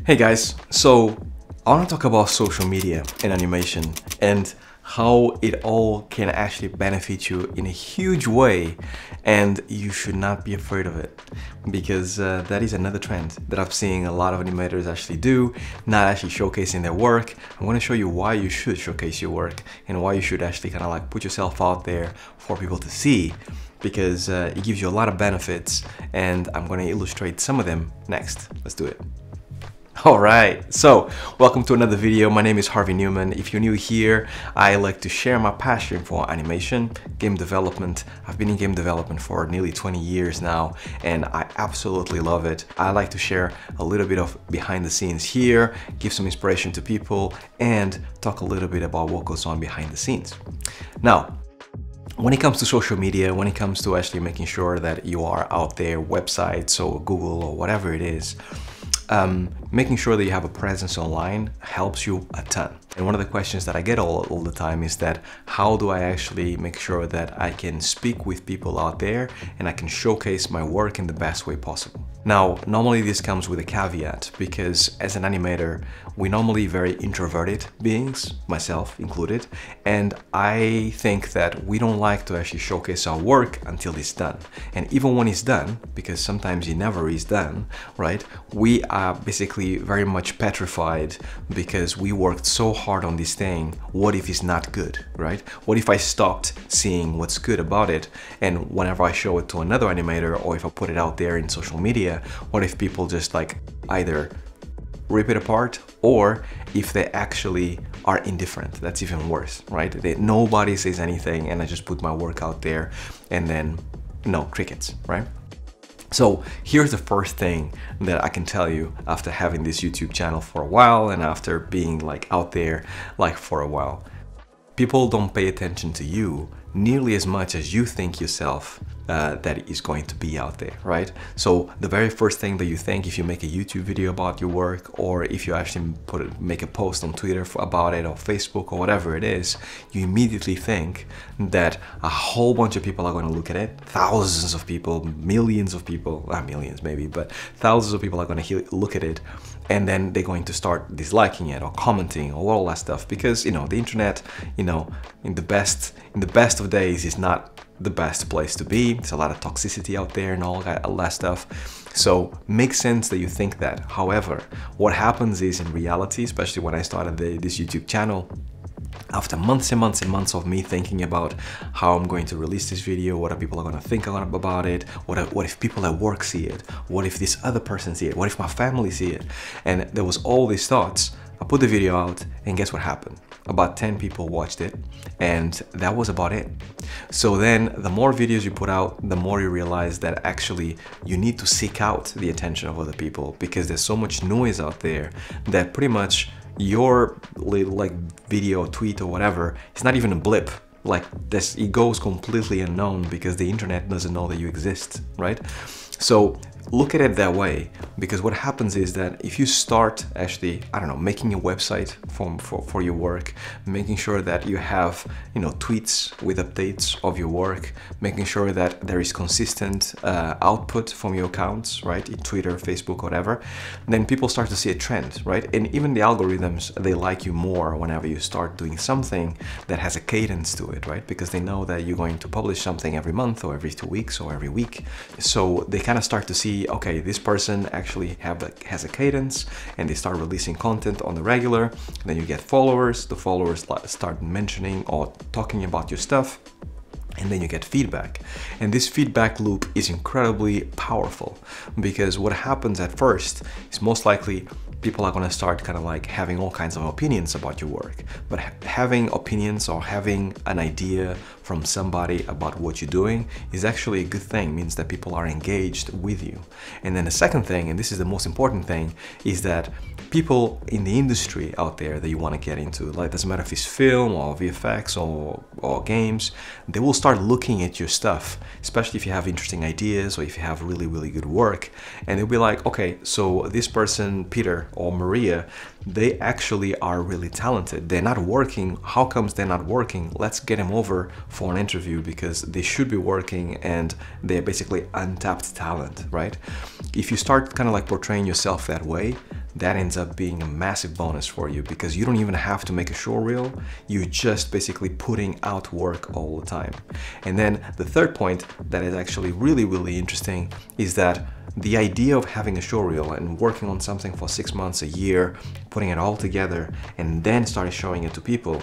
Hey guys, so I want to talk about social media and animation and how it all can actually benefit you in a huge way, and you should not be afraid of it, because that is another trend that I'm seeing a lot of animators actually do, not actually showcasing their work. I'm going to show you why you should showcase your work and why you should actually kind of like put yourself out there for people to see, because it gives you a lot of benefits, and I'm going to illustrate some of them next. Let's do it. Alright, so welcome to another video. My name is Harvey Newman. If you're new here, I like to share my passion for animation, game development. I've been in game development for nearly 20 years now, and I absolutely love it. I like to share a little bit of behind the scenes here, give some inspiration to people, and talk a little bit about what goes on behind the scenes. Now, when it comes to social media, when it comes to actually making sure that you are out there, websites or Google or whatever it is, making sure that you have a presence online helps you a ton. And one of the questions that I get all the time is that how do I actually make sure that I can speak with people out there and I can showcase my work in the best way possible? Now, normally this comes with a caveat, because as an animator, we're normally very introverted beings, myself included, and I think that we don't like to actually showcase our work until it's done. And even when it's done, because sometimes it never is done, right? We are basically very much petrified because we worked so hard on this thing. What if it's not good, right? What if I stopped seeing what's good about it, and whenever I show it to another animator, or if I put it out there in social media, what if people just like either rip it apart, or if they actually are indifferent? That's even worse, right? Nobody says anything and I just put my work out there and then no crickets, right? So here's the first thing that I can tell you after having this YouTube channel for a while and after being like out there like for a while. People don't pay attention to you nearly as much as you think yourself that is going to be out there, right? So the very first thing that you think if you make a YouTube video about your work, or if you actually make a post on Twitter about it, or Facebook, or whatever it is, you immediately think that a whole bunch of people are going to look at it. Thousands of people, millions of people, not millions maybe, but thousands of people are going to look at it, and then they're going to start disliking it or commenting or all that stuff, because you know the internet, you know, in the best of days is not the best place to be. There's a lot of toxicity out there and all that stuff. So makes sense that you think that. However, what happens is, in reality, especially when I started this YouTube channel, after months and months and months of me thinking about how I'm going to release this video, what are people going to think about it, what if people at work see it, what if this other person see it, what if my family see it, and there was all these thoughts. I put the video out, and guess what happened? About 10 people watched it, and that was about it. So then the more videos you put out, the more you realize that actually you need to seek out the attention of other people, because there's so much noise out there that pretty much your little like video, tweet or whatever, it's not even a blip. Like this, it goes completely unknown because the internet doesn't know that you exist, right? So look at it that way, because what happens is that if you start actually, I don't know, making a website for your work, making sure that you have, you know, tweets with updates of your work, making sure that there is consistent output from your accounts, right, in Twitter, Facebook, whatever, then people start to see a trend, right? And even the algorithms, they like you more whenever you start doing something that has a cadence to it, right? Because they know that you're going to publish something every month or every 2 weeks or every week. So they kind of start to see, okay, this person actually has a cadence, and they start releasing content on the regular. Then you get followers, the followers start mentioning or talking about your stuff, and then you get feedback. And this feedback loop is incredibly powerful, because what happens at first is most likely people are going to start kind of like having all kinds of opinions about your work. But having opinions or having an idea from somebody about what you're doing is actually a good thing. It means that people are engaged with you. And then the second thing, and this is the most important thing, is that people in the industry out there that you want to get into, like doesn't matter if it's film or VFX or games, they will start looking at your stuff, especially if you have interesting ideas or if you have really good work, and they'll be like, okay, so this person, Peter or Maria, they actually are really talented. They're not working. How comes they're not working? Let's get them over for an interview, because they should be working and they're basically untapped talent, right? If you start kind of like portraying yourself that way, that ends up being a massive bonus for you because you don't even have to make a short reel. You're just basically putting out work all the time. And then the third point that is actually really, really interesting is that the idea of having a short reel and working on something for 6 months, a year, putting it all together, and then starting showing it to people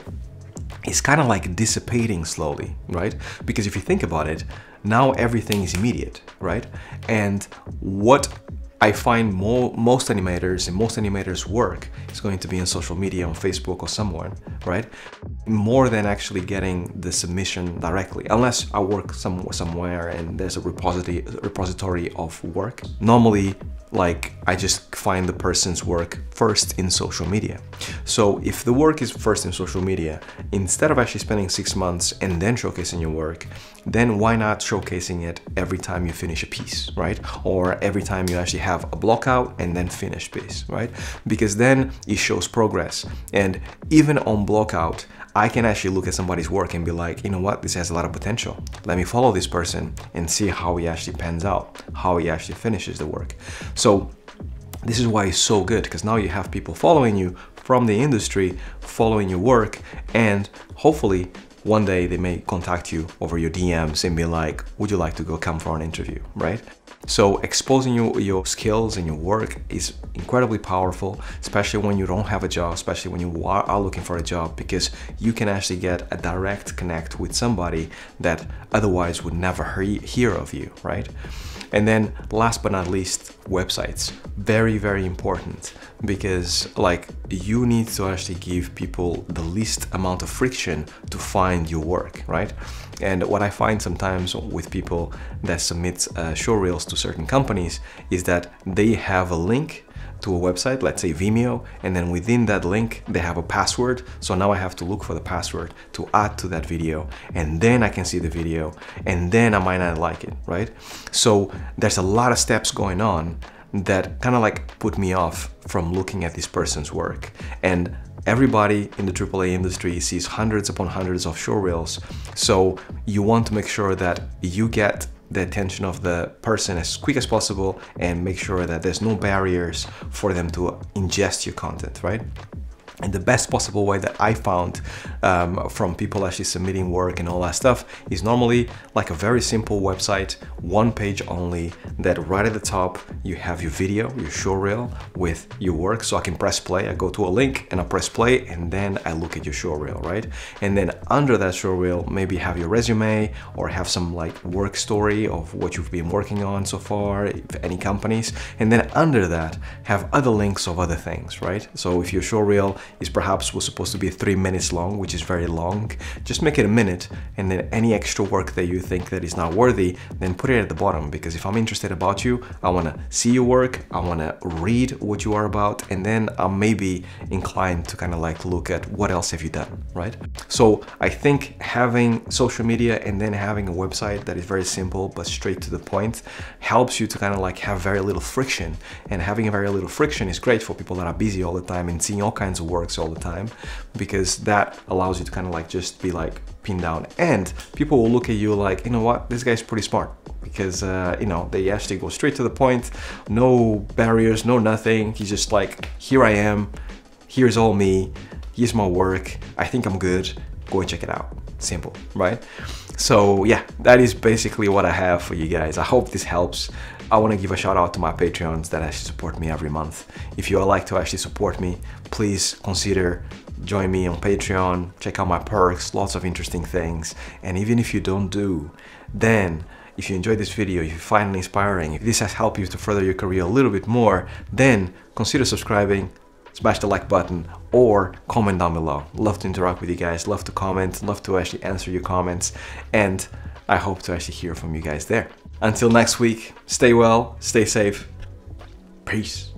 is kind of like dissipating slowly, right? Because if you think about it, now everything is immediate, right? And what I find most animators and most animators' work is going to be on social media, on Facebook or somewhere, right? More than actually getting the submission directly, unless I work somewhere and there's a repository of work. Normally, like, I just find the person's work first in social media. So if the work is first in social media, instead of actually spending 6 months and then showcasing your work, then why not showcasing it every time you finish a piece, right? Or every time you actually have a block out and then finish piece, right? Because then it shows progress. And even on block out, I can actually look at somebody's work and be like, you know what, this has a lot of potential. Let me follow this person and see how he actually pans out, how he actually finishes the work. So this is why it's so good, because now you have people following you from the industry, following your work, and hopefully one day they may contact you over your DMs and be like, would you like to go come for an interview, right? So exposing your skills and your work is incredibly powerful, especially when you don't have a job, especially when you are looking for a job, because you can actually get a direct connect with somebody that otherwise would never hear of you, right? And then last but not least, websites. Very, very important, because like you need to actually give people the least amount of friction to find your work, right? And what I find sometimes with people that submit show reels to certain companies is that they have a link to a website, let's say Vimeo, and then within that link they have a password. So now I have to look for the password to add to that video, and then I can see the video, and then I might not like it, right? So there's a lot of steps going on that kind of like put me off from looking at this person's work. And everybody in the AAA industry sees hundreds upon hundreds of show reels, so you want to make sure that you get the attention of the person as quick as possible and make sure that there's no barriers for them to ingest your content, right? And the best possible way that I found from people actually submitting work and all that stuff is normally like a very simple website, one page only, that right at the top you have your video, your show reel with your work. So I can press play, I go to a link and I press play, and then I look at your show reel, right? And then under that show reel, maybe have your resume or have some like work story of what you've been working on so far, if any companies. And then under that, have other links of other things, right? So if your show reel is perhaps was supposed to be 3 minutes long, which is very long, just make it a minute, and then any extra work that you think that is not worthy, then put it at the bottom. Because if I'm interested about you, I want to see your work, I want to read what you are about, and then I'm maybe inclined to kind of like look at what else have you done, right? So I think having social media and then having a website that is very simple but straight to the point helps you to kind of like have very little friction. And having a very little friction is great for people that are busy all the time and seeing all kinds of works all the time, because that allows you to kind of like just be like pinned down, and people will look at you like, you know what, this guy's pretty smart, because you know, they actually go straight to the point, no barriers, no nothing. He's just like, here I am, here's all me, here's my work, I think I'm good, go and check it out. Simple, right? So yeah, that is basically what I have for you guys. I hope this helps. I want to give a shout out to my Patreons that actually support me every month. If you would like to actually support me, please consider join me on Patreon, check out my perks, lots of interesting things. And even if you don't do, then if you enjoyed this video, if you find it inspiring, if this has helped you to further your career a little bit more, then consider subscribing, smash the like button, or comment down below. Love to interact with you guys, love to comment, love to actually answer your comments, and I hope to actually hear from you guys there. Until next week, stay well, stay safe, peace.